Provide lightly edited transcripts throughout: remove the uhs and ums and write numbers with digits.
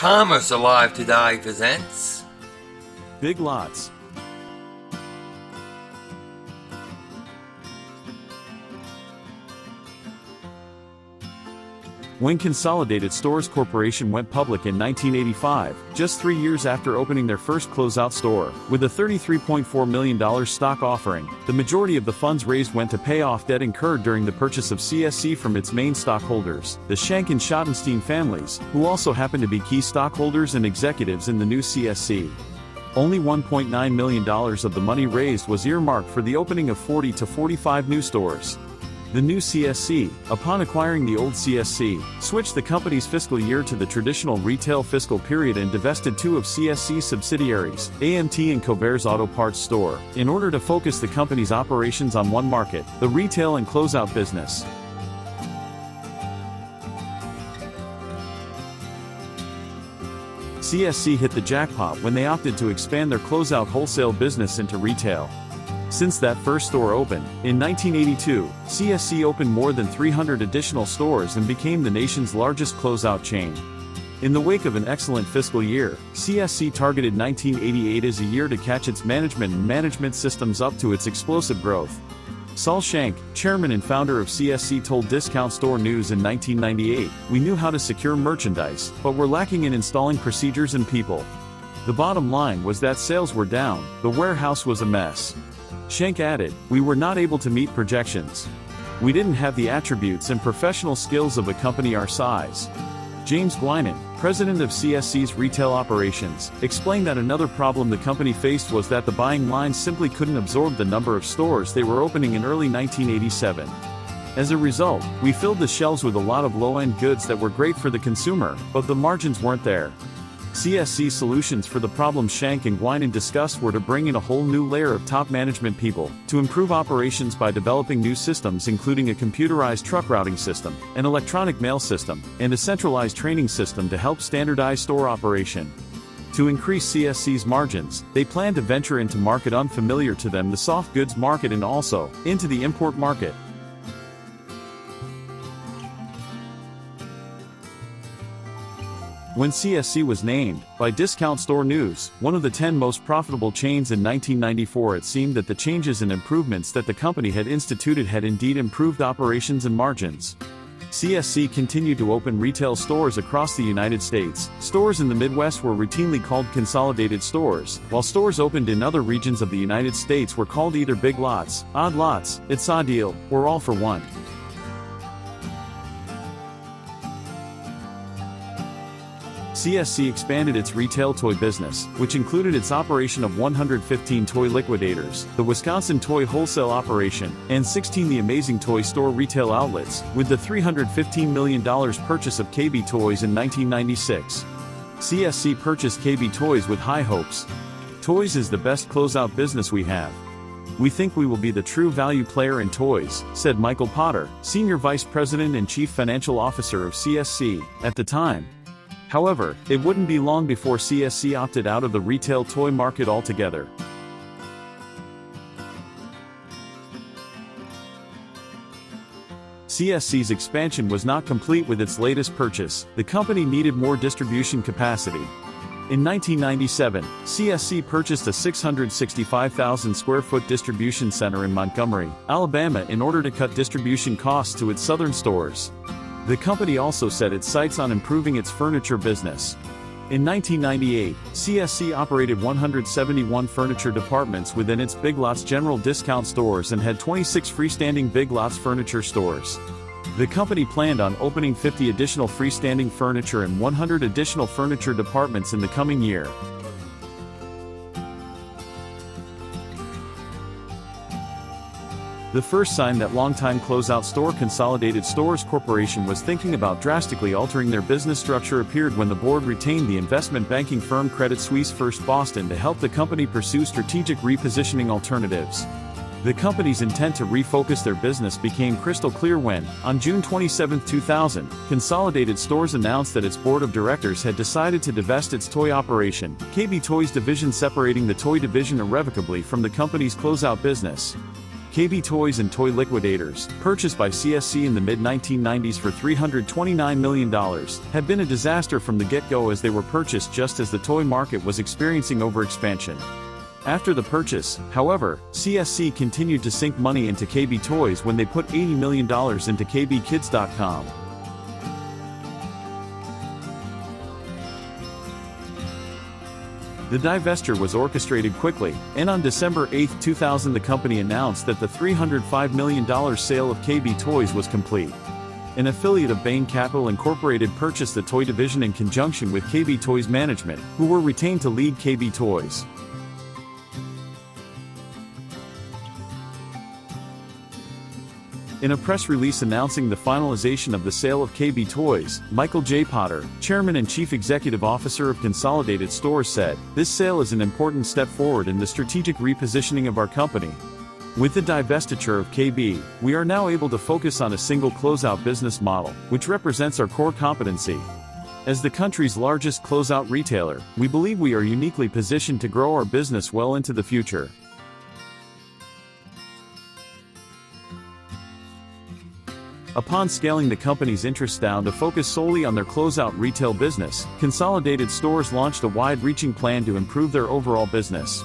Commerce Alive Today presents Big Lots. When Consolidated Stores Corporation went public in 1985, just 3 years after opening their first closeout store, with a $33.4 million stock offering, the majority of the funds raised went to pay off debt incurred during the purchase of CSC from its main stockholders, the Schenck and Schottenstein families, who also happened to be key stockholders and executives in the new CSC. Only $1.9 million of the money raised was earmarked for the opening of 40 to 45 new stores. The new CSC, upon acquiring the old CSC, switched the company's fiscal year to the traditional retail fiscal period and divested two of CSC's subsidiaries, AMT and Cover's Auto Parts Store, in order to focus the company's operations on one market, the retail and closeout business. CSC hit the jackpot when they opted to expand their closeout wholesale business into retail. Since that first store opened, in 1982, CSC opened more than 300 additional stores and became the nation's largest closeout chain. In the wake of an excellent fiscal year, CSC targeted 1988 as a year to catch its management systems up to its explosive growth. Saul Schenck, chairman and founder of CSC, told Discount Store News in 1998, "We knew how to secure merchandise, but we're lacking in installing procedures and people." The bottom line was that sales were down, the warehouse was a mess. Schenck added, "We were not able to meet projections. We didn't have the attributes and professional skills of a company our size." James Guinan, president of CSC's retail operations, explained that another problem the company faced was that the buying lines simply couldn't absorb the number of stores they were opening in early 1987. As a result, "We filled the shelves with a lot of low-end goods that were great for the consumer, but the margins weren't there." CSC's solutions for the problem Schenck and Guinan discussed were to bring in a whole new layer of top management people, to improve operations by developing new systems including a computerized truck routing system, an electronic mail system, and a centralized training system to help standardize store operation. To increase CSC's margins, they planned to venture into market unfamiliar to them, the soft goods market, and also into the import market. When CSC was named, by Discount Store News, one of the 10 most profitable chains in 1994, it seemed that the changes and improvements that the company had instituted had indeed improved operations and margins. CSC continued to open retail stores across the United States. Stores in the Midwest were routinely called Consolidated Stores, while stores opened in other regions of the United States were called either Big Lots, Odd Lots, It's a Deal, or All for One. CSC expanded its retail toy business, which included its operation of 115 toy liquidators, the Wisconsin Toy Wholesale operation, and 16 The Amazing Toy Store retail outlets, with the $315 million purchase of KB Toys in 1996. CSC purchased KB Toys with high hopes. "Toys is the best closeout business we have. We think we will be the true value player in toys," said Michael Potter, Senior Vice President and Chief Financial Officer of CSC, at the time. However, it wouldn't be long before CSC opted out of the retail toy market altogether. CSC's expansion was not complete with its latest purchase. The company needed more distribution capacity. In 1997, CSC purchased a 665,000 square foot distribution center in Montgomery, Alabama, in order to cut distribution costs to its southern stores. The company also set its sights on improving its furniture business. In 1998, CSC operated 171 furniture departments within its Big Lots general discount stores and had 26 freestanding Big Lots furniture stores. The company planned on opening 50 additional freestanding furniture and 100 additional furniture departments in the coming year. The first sign that longtime closeout store Consolidated Stores Corporation was thinking about drastically altering their business structure appeared when the board retained the investment banking firm Credit Suisse First Boston to help the company pursue strategic repositioning alternatives. The company's intent to refocus their business became crystal clear when, on June 27, 2000, Consolidated Stores announced that its board of directors had decided to divest its toy operation, KB Toys division, separating the toy division irrevocably from the company's closeout business. KB Toys and Toy Liquidators, purchased by CSC in the mid-1990s for $329 million, had been a disaster from the get-go as they were purchased just as the toy market was experiencing overexpansion. After the purchase, however, CSC continued to sink money into KB Toys when they put $80 million into KBKids.com. The divestiture was orchestrated quickly, and on December 8, 2000 the company announced that the $305 million sale of KB Toys was complete. An affiliate of Bain Capital Incorporated purchased the toy division in conjunction with KB Toys management, who were retained to lead KB Toys. In a press release announcing the finalization of the sale of KB Toys, Michael J. Potter, Chairman and Chief Executive Officer of Consolidated Stores said, "This sale is an important step forward in the strategic repositioning of our company. With the divestiture of KB, we are now able to focus on a single closeout business model, which represents our core competency. As the country's largest closeout retailer, we believe we are uniquely positioned to grow our business well into the future." Upon scaling the company's interests down to focus solely on their closeout retail business, Consolidated Stores launched a wide-reaching plan to improve their overall business.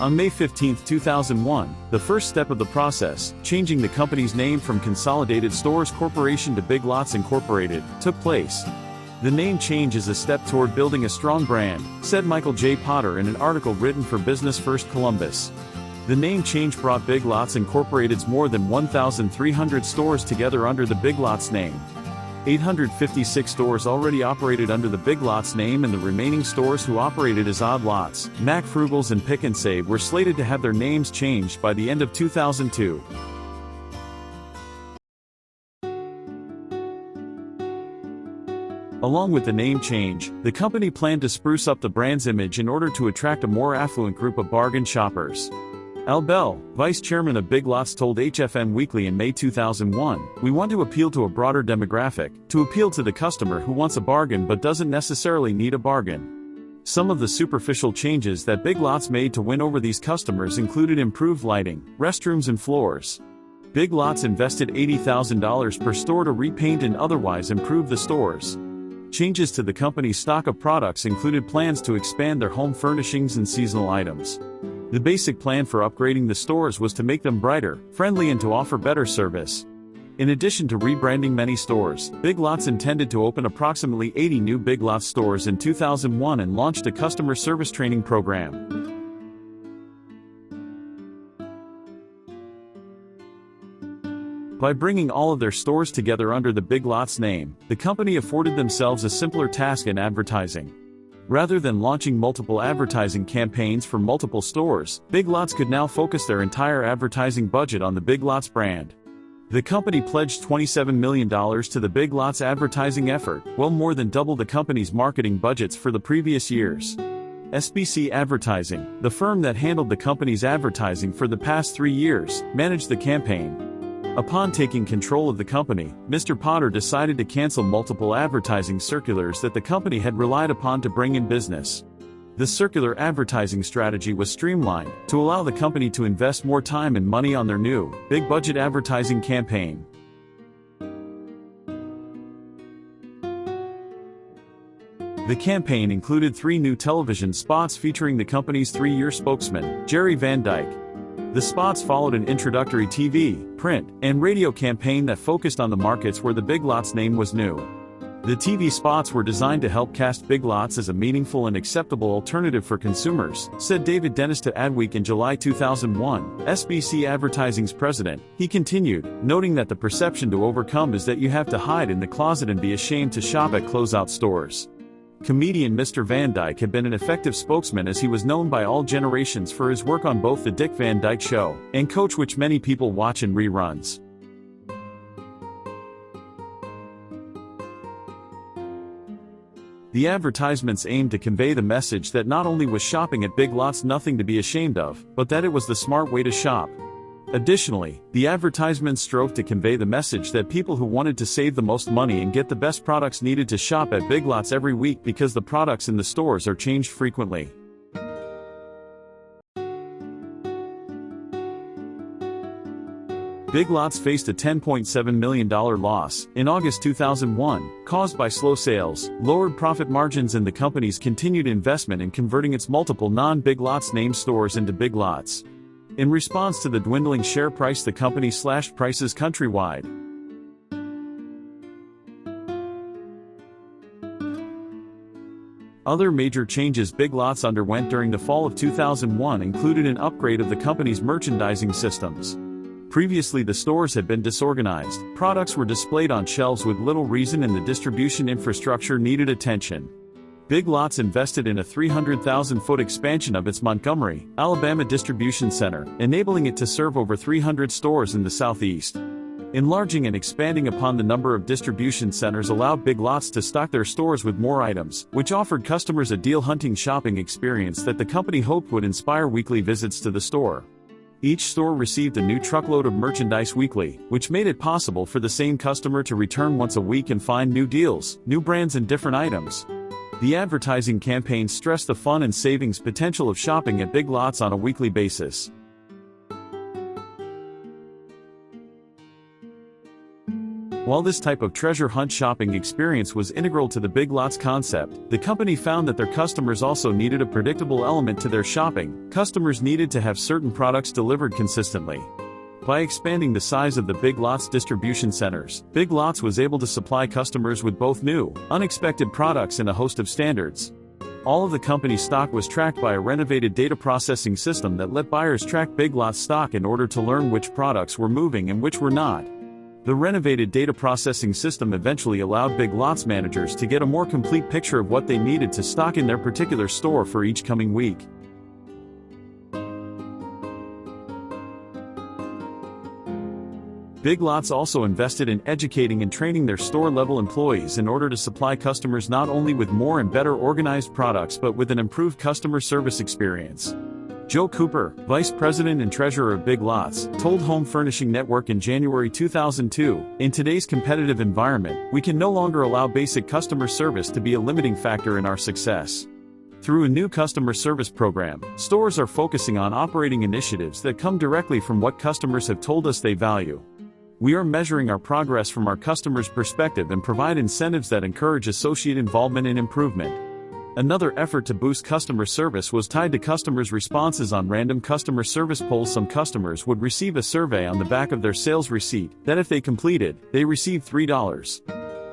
On May 15, 2001, the first step of the process, changing the company's name from Consolidated Stores Corporation to Big Lots Incorporated, took place. "The name change is a step toward building a strong brand," said Michael J. Potter in an article written for Business First Columbus. The name change brought Big Lots Incorporated's more than 1,300 stores together under the Big Lots name. 856 stores already operated under the Big Lots name, and the remaining stores who operated as Odd Lots, Mac Frugals and Pick and Save were slated to have their names changed by the end of 2002. Along with the name change, the company planned to spruce up the brand's image in order to attract a more affluent group of bargain shoppers. Al Bell, vice chairman of Big Lots, told HFM Weekly in May 2001, "We want to appeal to a broader demographic, to appeal to the customer who wants a bargain but doesn't necessarily need a bargain." Some of the superficial changes that Big Lots made to win over these customers included improved lighting, restrooms and floors. Big Lots invested $80,000 per store to repaint and otherwise improve the stores. Changes to the company's stock of products included plans to expand their home furnishings and seasonal items. The basic plan for upgrading the stores was to make them brighter, friendly and to offer better service. In addition to rebranding many stores, Big Lots intended to open approximately 80 new Big Lots stores in 2001 and launched a customer service training program. By bringing all of their stores together under the Big Lots name, the company afforded themselves a simpler task in advertising. Rather than launching multiple advertising campaigns for multiple stores, Big Lots could now focus their entire advertising budget on the Big Lots brand. The company pledged $27 million to the Big Lots advertising effort, well more than double the company's marketing budgets for the previous years. SBC Advertising, the firm that handled the company's advertising for the past 3 years, managed the campaign. Upon taking control of the company, Mr. Potter decided to cancel multiple advertising circulars that the company had relied upon to bring in business. The circular advertising strategy was streamlined to allow the company to invest more time and money on their new, big-budget advertising campaign. The campaign included 3 new television spots featuring the company's 3-year spokesman, Jerry Van Dyke. The spots followed an introductory TV, print, and radio campaign that focused on the markets where the Big Lots name was new. The TV spots were designed to help cast Big Lots as a meaningful and acceptable alternative for consumers, said David Dennis to Adweek in July 2001, SBC Advertising's president. He continued, noting that the perception to overcome is that you have to hide in the closet and be ashamed to shop at closeout stores. Comedian Mr. Van Dyke had been an effective spokesman as he was known by all generations for his work on both The Dick Van Dyke Show and Coach, which many people watch in reruns. The advertisements aimed to convey the message that not only was shopping at Big Lots nothing to be ashamed of, but that it was the smart way to shop. Additionally, the advertisements strove to convey the message that people who wanted to save the most money and get the best products needed to shop at Big Lots every week because the products in the stores are changed frequently. Big Lots faced a $10.7 million loss in August 2001, caused by slow sales, lowered profit margins and the company's continued investment in converting its multiple non-Big Lots name stores into Big Lots. In response to the dwindling share price, the company slashed prices countrywide. Other major changes Big Lots underwent during the fall of 2001 included an upgrade of the company's merchandising systems. Previously, the stores had been disorganized, products were displayed on shelves with little reason, and the distribution infrastructure needed attention. Big Lots invested in a 300,000-foot expansion of its Montgomery, Alabama distribution center, enabling it to serve over 300 stores in the Southeast. Enlarging and expanding upon the number of distribution centers allowed Big Lots to stock their stores with more items, which offered customers a deal-hunting shopping experience that the company hoped would inspire weekly visits to the store. Each store received a new truckload of merchandise weekly, which made it possible for the same customer to return once a week and find new deals, new brands and different items. The advertising campaign stressed the fun and savings potential of shopping at Big Lots on a weekly basis. While this type of treasure hunt shopping experience was integral to the Big Lots concept, the company found that their customers also needed a predictable element to their shopping. Customers needed to have certain products delivered consistently. By expanding the size of the Big Lots distribution centers, Big Lots was able to supply customers with both new, unexpected products and a host of standards. All of the company's stock was tracked by a renovated data processing system that let buyers track Big Lots stock in order to learn which products were moving and which were not. The renovated data processing system eventually allowed Big Lots managers to get a more complete picture of what they needed to stock in their particular store for each coming week. Big Lots also invested in educating and training their store-level employees in order to supply customers not only with more and better organized products but with an improved customer service experience. Joe Cooper, Vice President and Treasurer of Big Lots, told Home Furnishing Network in January 2002, "In today's competitive environment, we can no longer allow basic customer service to be a limiting factor in our success." Through a new customer service program, stores are focusing on operating initiatives that come directly from what customers have told us they value. We are measuring our progress from our customers' perspective and provide incentives that encourage associate involvement and improvement. Another effort to boost customer service was tied to customers' responses on random customer service polls. Some customers would receive a survey on the back of their sales receipt that if they completed, they received $3.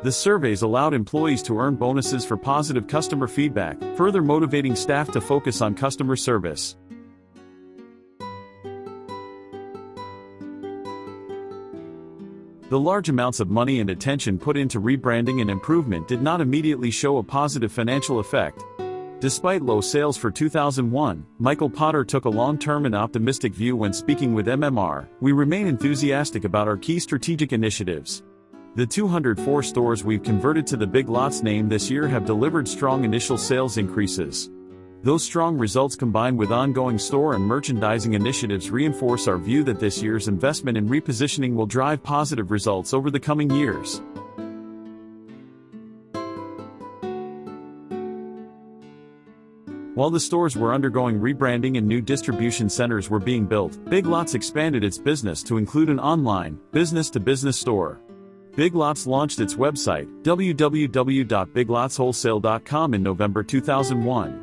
The surveys allowed employees to earn bonuses for positive customer feedback, further motivating staff to focus on customer service. The large amounts of money and attention put into rebranding and improvement did not immediately show a positive financial effect. Despite low sales for 2001, Michael Potter took a long-term and optimistic view when speaking with MMR. "We remain enthusiastic about our key strategic initiatives. The 204 stores we've converted to the Big Lots name this year have delivered strong initial sales increases. Those strong results combined with ongoing store and merchandising initiatives reinforce our view that this year's investment in repositioning will drive positive results over the coming years." While the stores were undergoing rebranding and new distribution centers were being built, Big Lots expanded its business to include an online, business-to-business store. Big Lots launched its website, www.biglotswholesale.com, in November 2001.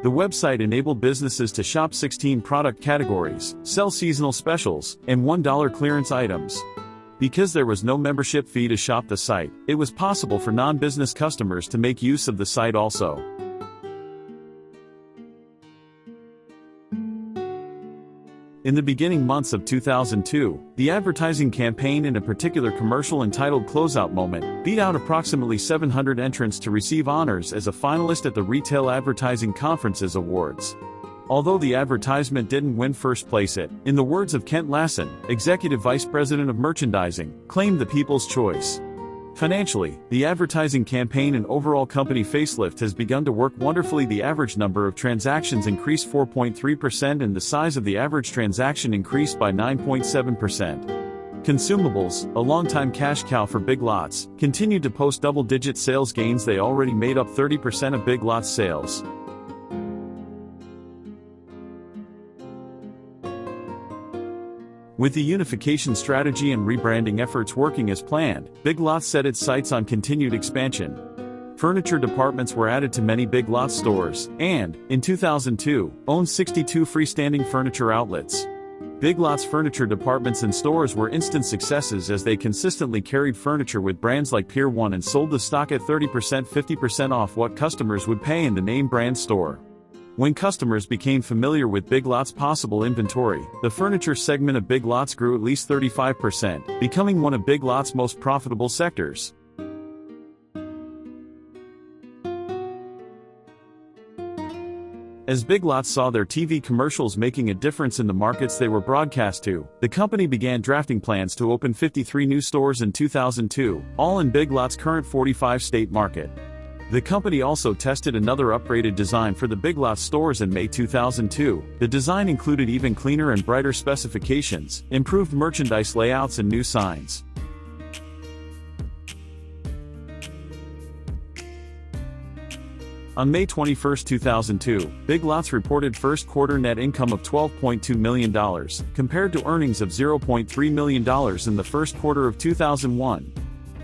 The website enabled businesses to shop 16 product categories, sell seasonal specials, and $1 clearance items. Because there was no membership fee to shop the site, it was possible for non-business customers to make use of the site also. In the beginning months of 2002, the advertising campaign in a particular commercial entitled Closeout Moment beat out approximately 700 entrants to receive honors as a finalist at the Retail Advertising Conferences Awards. Although the advertisement didn't win first place, it, in the words of Kent Lassen, Executive Vice President of Merchandising, claimed the people's choice. Financially, the advertising campaign and overall company facelift has begun to work wonderfully. The average number of transactions increased 4.3% and the size of the average transaction increased by 9.7%. Consumables, a longtime cash cow for Big Lots, continued to post double-digit sales gains. They already made up 30% of Big Lots sales. With the unification strategy and rebranding efforts working as planned, Big Lots set its sights on continued expansion. Furniture departments were added to many Big Lots stores, and, in 2002, owned 62 freestanding furniture outlets. Big Lots furniture departments and stores were instant successes as they consistently carried furniture with brands like Pier 1 and sold the stock at 30% 50% off what customers would pay in the name brand store. When customers became familiar with Big Lots' possible inventory, the furniture segment of Big Lots grew at least 35%, becoming one of Big Lots' most profitable sectors. As Big Lots saw their TV commercials making a difference in the markets they were broadcast to, the company began drafting plans to open 53 new stores in 2002, all in Big Lots' current 45-state market. The company also tested another upgraded design for the Big Lots stores in May 2002. The design included even cleaner and brighter specifications, improved merchandise layouts and new signs. On May 21, 2002, Big Lots reported first quarter net income of $12.2 million, compared to earnings of $0.3 million in the first quarter of 2001.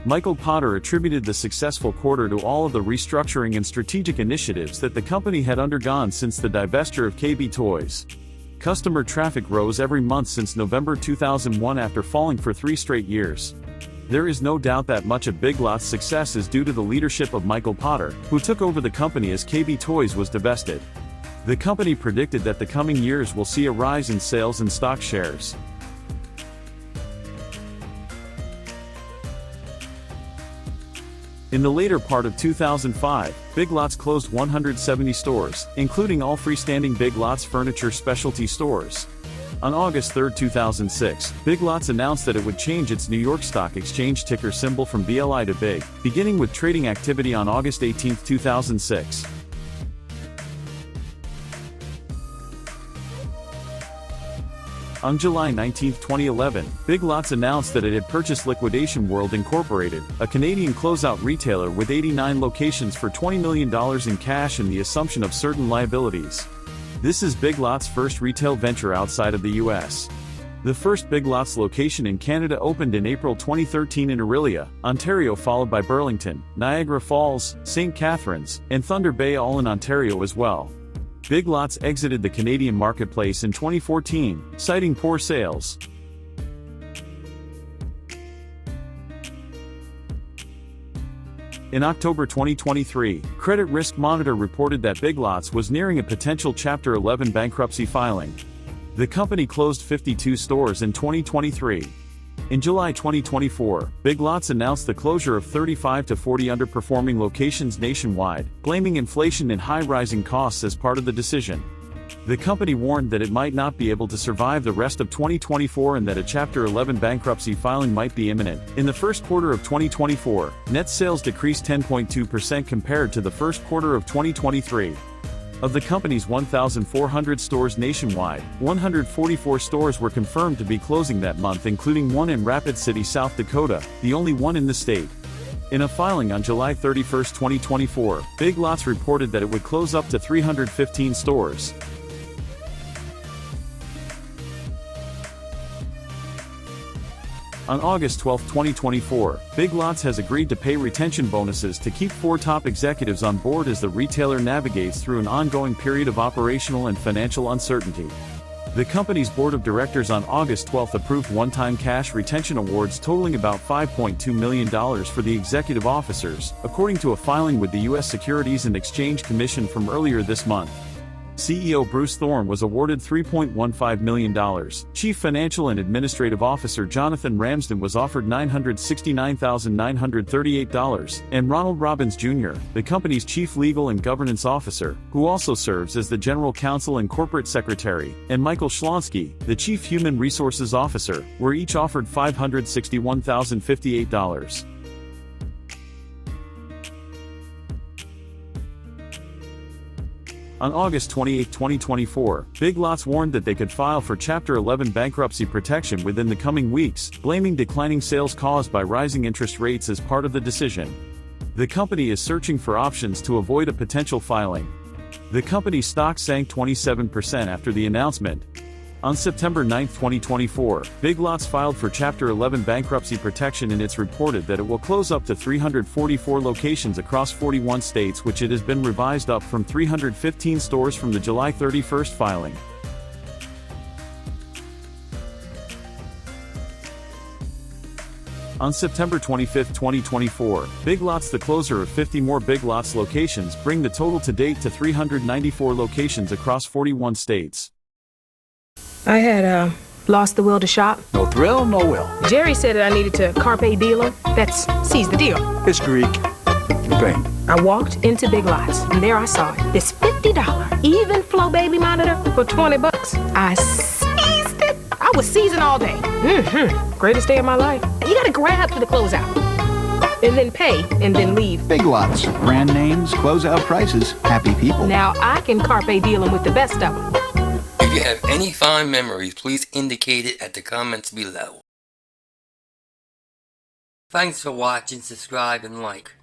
Michael Potter attributed the successful quarter to all of the restructuring and strategic initiatives that the company had undergone since the divestiture of KB Toys. Customer traffic rose every month since November 2001 after falling for 3 straight years. There is no doubt that much of Big Lots' success is due to the leadership of Michael Potter, who took over the company as KB Toys was divested. The company predicted that the coming years will see a rise in sales and stock shares. In the later part of 2005, Big Lots closed 170 stores, including all freestanding Big Lots furniture specialty stores. On August 3, 2006, Big Lots announced that it would change its New York Stock Exchange ticker symbol from BLI to BIG, beginning with trading activity on August 18, 2006. On July 19, 2011, Big Lots announced that it had purchased Liquidation World Incorporated, a Canadian closeout retailer with 89 locations for $20 million in cash and the assumption of certain liabilities. This is Big Lots' first retail venture outside of the U.S. The first Big Lots location in Canada opened in April 2013 in Orillia, Ontario, followed by Burlington, Niagara Falls, St. Catharines, and Thunder Bay, all in Ontario as well. Big Lots exited the Canadian marketplace in 2014, citing poor sales. In October 2023, Credit Risk Monitor reported that Big Lots was nearing a potential Chapter 11 bankruptcy filing. The company closed 52 stores in 2023. In July 2024, Big Lots announced the closure of 35 to 40 underperforming locations nationwide, blaming inflation and high rising costs as part of the decision. The company warned that it might not be able to survive the rest of 2024 and that a Chapter 11 bankruptcy filing might be imminent. In the first quarter of 2024, net sales decreased 10.2% compared to the first quarter of 2023. Of the company's 1,400 stores nationwide, 144 stores were confirmed to be closing that month, including one in Rapid City, South Dakota, the only one in the state. In a filing on July 31, 2024, Big Lots reported that it would close up to 315 stores. On August 12, 2024, Big Lots has agreed to pay retention bonuses to keep 4 top executives on board as the retailer navigates through an ongoing period of operational and financial uncertainty. The company's board of directors on August 12 approved one-time cash retention awards totaling about $5.2 million for the executive officers, according to a filing with the U.S. Securities and Exchange Commission from earlier this month. CEO Bruce Thorne was awarded $3.15 million, Chief Financial and Administrative Officer Jonathan Ramsden was offered $969,938, and Ronald Robbins Jr., the company's Chief Legal and Governance Officer, who also serves as the General Counsel and Corporate Secretary, and Michael Schlonsky, the Chief Human Resources Officer, were each offered $561,058. On August 28, 2024, Big Lots warned that they could file for Chapter 11 bankruptcy protection within the coming weeks, blaming declining sales caused by rising interest rates as part of the decision. The company is searching for options to avoid a potential filing. The company's stock sank 27% after the announcement. On September 9, 2024, Big Lots filed for Chapter 11 bankruptcy protection, and it's reported that it will close up to 344 locations across 41 states, which it has been revised up from 315 stores from the July 31 filing. On September 25, 2024, Big Lots, the closure of 50 more Big Lots locations, bring the total to date to 394 locations across 41 states. I had lost the will to shop. No thrill, no will. Jerry said that I needed to carpe diem. That's seize the deal. It's Greek. Pain. I walked into Big Lots, and there I saw it. This $50 even flow baby monitor for $20. I seized it. I was seizing all day. Greatest day of my life. You gotta grab to the closeout, and then pay, and then leave. Big Lots. Brand names, closeout prices, happy people. Now I can carpe diem with the best of them. If you have any fond memories, please indicate it at the comments below. Thanks for watching, subscribe, and like.